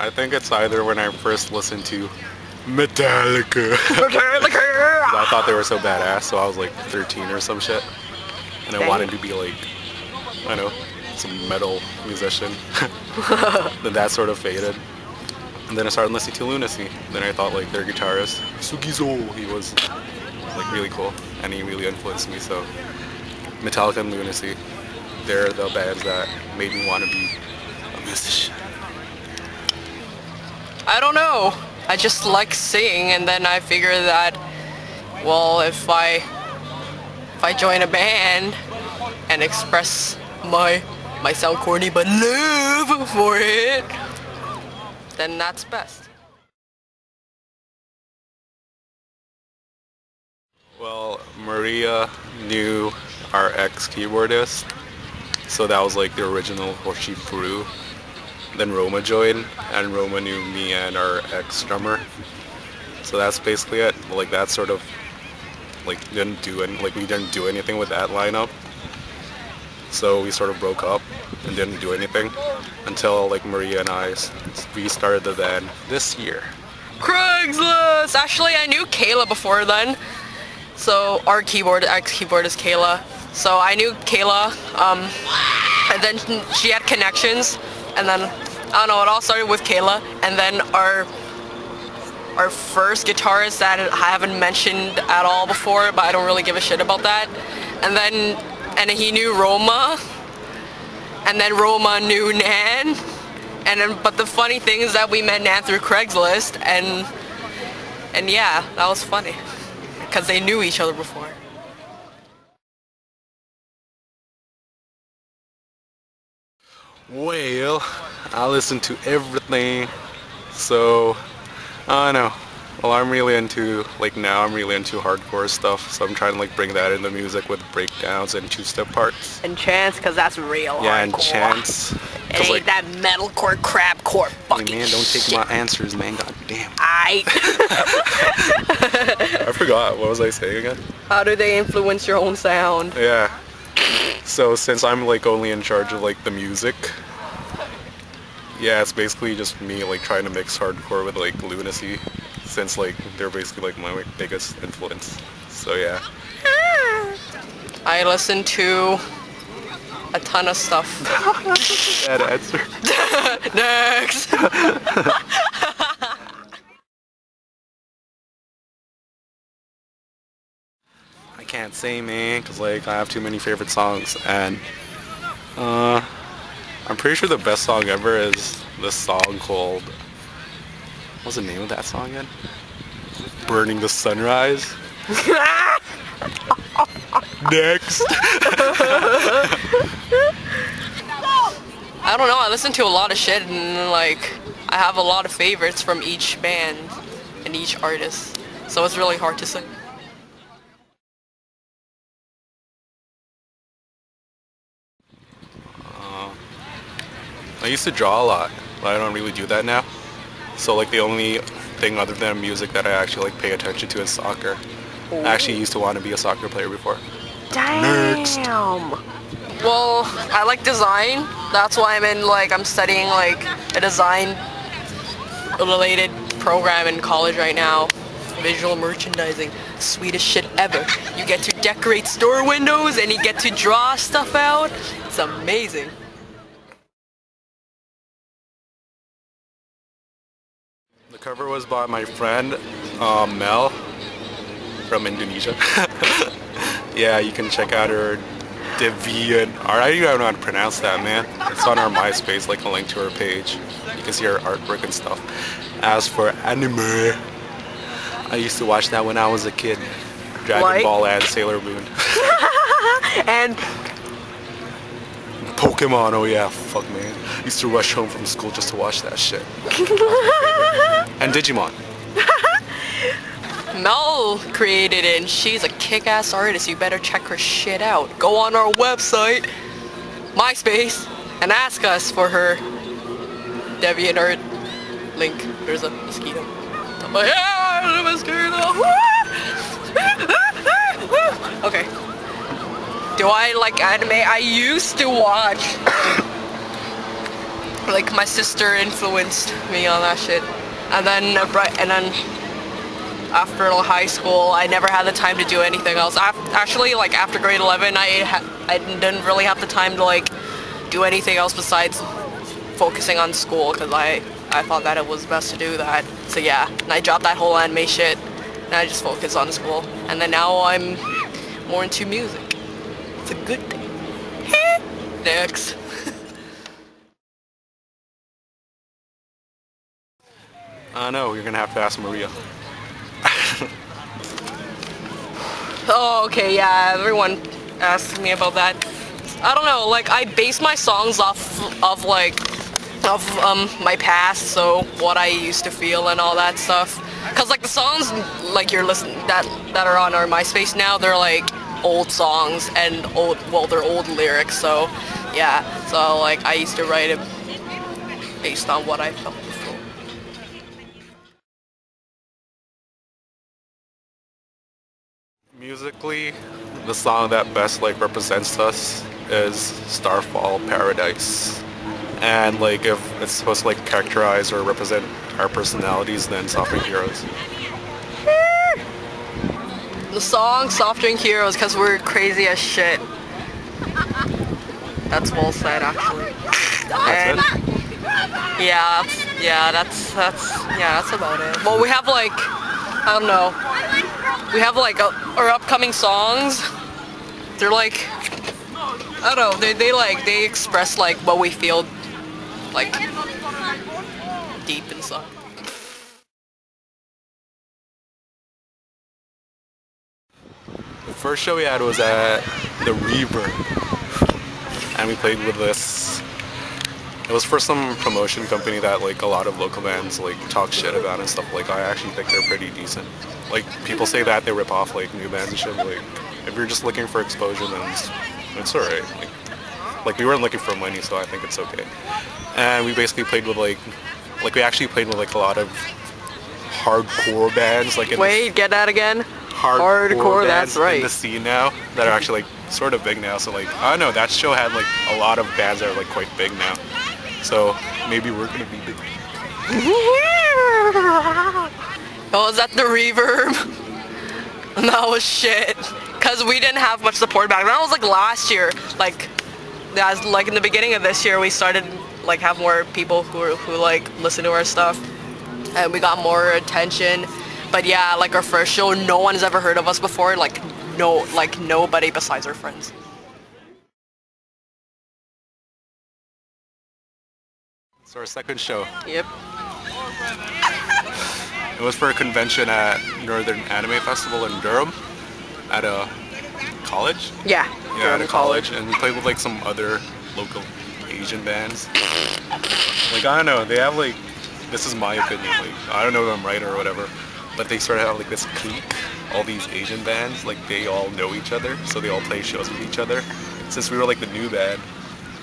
I think it's either when I first listened to Metallica. I thought they were so badass, so I was like 13 or some shit. And I wanted to be like, I don't know, some metal musician. Then that sort of faded. And then I started listening to Lunacy. Then I thought like their guitarist, Sugizo, he was like really cool. And he really influenced me, so Metallica and Lunacy, they're the bands that made me want to be a musician. I don't know. I just like singing, and then I figured that, well, if I join a band and express my sound corny but love for it, then that's best. Well, Maria knew our ex-keyboardist, so that was like the original HOSHI FURU. Then Roma joined, and Roma knew me and our ex-drummer. So that's basically it. Like that sort of, like we didn't do anything with that lineup. So we sort of broke up and didn't do anything until like Maria and I restarted the band this year. Craigslist! Actually, I knew Kayla before then. So our ex-keyboardist Kayla. So I knew Kayla, and then she had connections, and then I don't know, it all started with Kayla, and then our first guitarist that I haven't mentioned at all before, but I don't really give a shit about that. And he knew Roma, and then Roma knew Nan, but the funny thing is that we met Nan through Craigslist, and yeah, that was funny, because they knew each other before. Well, I listen to everything, so I don't know. Well, I'm really into, like now I'm really into hardcore stuff, so I'm trying to like bring that into music with breakdowns and two-step parts. And chants, cause that's real yeah, hardcore. And chants. It ain't like, that metalcore, crapcore fucking man, don't take shit. my answers, man. God damn. I forgot. What was I saying again? How do they influence your own sound? Yeah. So since I'm like only in charge of like the music, yeah, it's basically just me like trying to mix hardcore with like Lunacy, since like they're basically like my biggest influence. So yeah. I listen to a ton of stuff. Bad answer. Next. I can't say, man, because like I have too many favorite songs, and I'm pretty sure the best song ever is this song called, what's the name of that song again? Burning the Sunrise. Next. I don't know, I listen to a lot of shit, and like I have a lot of favorites from each band and each artist, so it's really hard to say. I used to draw a lot, but I don't really do that now. So like the only thing other than music that I actually like pay attention to is soccer. Ooh. I actually used to want to be a soccer player before. Damn. Next. Well, I like design. That's why I'm studying like a design related program in college right now. Visual merchandising. Sweetest shit ever. You get to decorate store windows and you get to draw stuff out. It's amazing. The cover was by my friend Mel from Indonesia. Yeah, you can check out her Deviant art. I don't even know how to pronounce that, man. It's on our MySpace, like a link to her page. You can see her artwork and stuff. As for anime, I used to watch that when I was a kid. Dragon Ball and Sailor Moon. And Pokemon, oh yeah, fuck man. Used to rush home from school just to watch that shit. And Digimon. Mel created it and she's a kick-ass artist. You better check her shit out. Go on our website, MySpace, and ask us for her DeviantArt link. There's a mosquito. Yeah, there's a mosquito. Okay. Do I like anime? I used to watch like my sister influenced me on that shit. And then after high school, I never had the time to do anything else. Actually, like after grade 11, I didn't really have the time to like do anything else besides focusing on school, because I thought that it was best to do that. So yeah, and I dropped that whole anime shit, and I just focused on school. And then now I'm more into music. It's a good thing. Next. No, you're gonna have to ask Maria. Oh, okay, yeah, everyone asks me about that. I don't know, like, I base my songs off of my past, so what I used to feel and all that stuff. Cause like the songs like you're listening that are on our MySpace now, they're like old songs and they're old lyrics, so yeah. So like I used to write it based on what I felt before. Musically, the song that best like represents us is Starfall Paradise. And like if it's supposed to like characterize or represent our personalities, then Soft Drink Heroes. The song Soft Drink Heroes because we're crazy as shit. That's well said, actually. And that's about it. Well, we have like, I don't know, we have like our upcoming songs. They're like, I don't know, they express like what we feel like deep inside. The first show we had was at the Reverb, and we played with this. It was for some promotion company that like a lot of local bands like talk shit about and stuff. Like I actually think they're pretty decent. Like people say that they rip off like new bands and shit. Like if you're just looking for exposure, then it's alright. Like we weren't looking for money, so I think it's okay. And we basically played with like we actually played with like a lot of hardcore bands. Like Wait, get that again? Hardcore that's right. In the scene now that are actually like sort of big now. So like I don't know, that show had like a lot of bands that are like quite big now. So maybe we're gonna be big. Oh, was that the Reverb? That was shit. Cause we didn't have much support back then. That was like last year. Like in the beginning of this year, we started like have more people who like listen to our stuff, and we got more attention. But yeah, like our first show, no one has ever heard of us before. Like nobody besides our friends. So our second show. Yep. It was for a convention at Northern Anime Festival in Durham, at a college. Yeah. Yeah, at a college, and we played with like some other local Asian bands. Like I don't know, they have like, this is my opinion, like I don't know if I'm right or whatever, but they sort of have like this clique. All these Asian bands, like they all know each other, so they all play shows with each other. Since we were like the new band,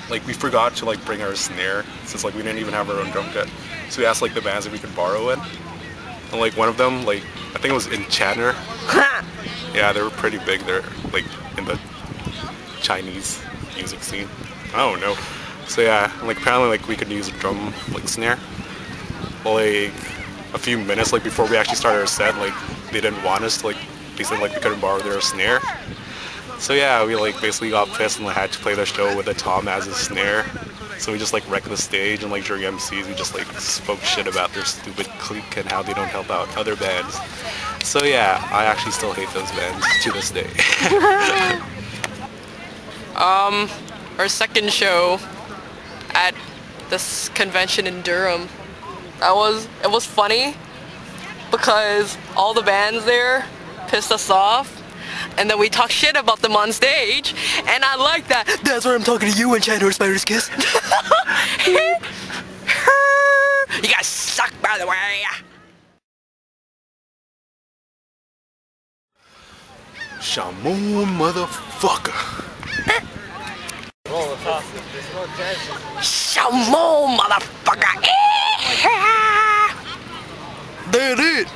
like we forgot to like bring our snare, since like we didn't even have our own drum kit. So we asked like the bands if we could borrow it. And like one of them, like I think it was Enchantner. Yeah, they were pretty big. They're like in the Chinese music scene. I don't know. So yeah, like apparently like we could use a drum like snare. But like a few minutes like before we actually started our set, like they didn't want us to, like they said like we couldn't borrow their snare. So yeah, we like basically got pissed and had to play the show with a tom as a snare. So we just like wrecked the stage, and like during MCs we just like spoke shit about their stupid clique and how they don't help out other bands. So yeah, I actually still hate those bands to this day. Our second show at this convention in Durham, it was funny because all the bands there pissed us off, and then we talk shit about them on stage, and I like that. That's where I'm talking to you, Enchanter Spider's Kiss. You guys suck, by the way. Shamoon, motherfucker. Shamoon, motherfucker. Did it.